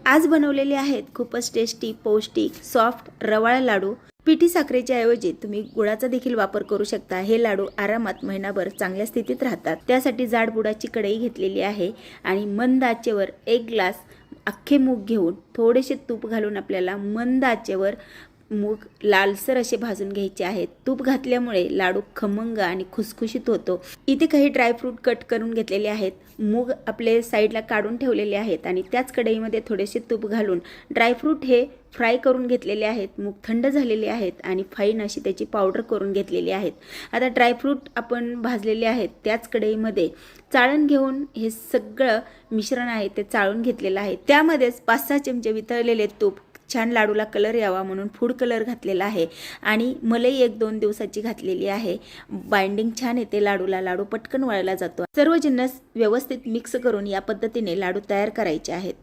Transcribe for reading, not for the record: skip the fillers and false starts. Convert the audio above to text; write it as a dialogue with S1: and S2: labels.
S1: आज बनवलेले आहेत खूपच टेस्टी, पौष्टिक, सॉफ्ट रवाळ लाडू। पिठी साखरेच्या ऐवजी तुम्ही गुळाचा देखील वापर करू शकता। हे लाडू आरामात महिनाभर चांगल्या स्थितीत राहतात। त्यासाठी जाड बुडाची कढई घेतलेली आहे आणि मंद आचेवर 1 ग्लास अख्खे मूग घेऊन थोडेसे तूप घालून आपल्याला मंद आचेवर मूग लालसर असे भाजून घ्यायचे आहेत। तूप घातल्यामुळे लाडू खमंग आणि खुसखुशीत होतो। इथे काही ड्रायफ्रूट कट करून घेतलेले आहेत। मूग आपले साईडला काढून ठेवलेले आहेत आणि त्याच कढईमध्ये थोडेसे तूप घालून ड्रायफ्रूट हे फ्राय करून घेतलेले आहेत। मूग थंड झालेले आहेत आणि फाईन अशी त्याची पावडर करून घेतलेली आहेत। आता ड्रायफ्रूट आपण भाजलेले आहेत त्याच कढईमध्ये चाळण घेऊन हे सगळं मिश्रण आहे ते चाळून घेतलेलं आहे। त्यामध्येच 5-6 चमचे वितळलेले तूप छान लाडूला कलर यावा म्हणून फूड कलर घातलेला आहे आणि मलाई 1-2 दिवसाची घातलेली आहे। बाइंडिंग छान येते लाडूला, लाडू पटकन वळला जातो। सर्व जिन्नस व्यवस्थित मिक्स करून या पद्धतीने लाडू तयार करायचे आहेत।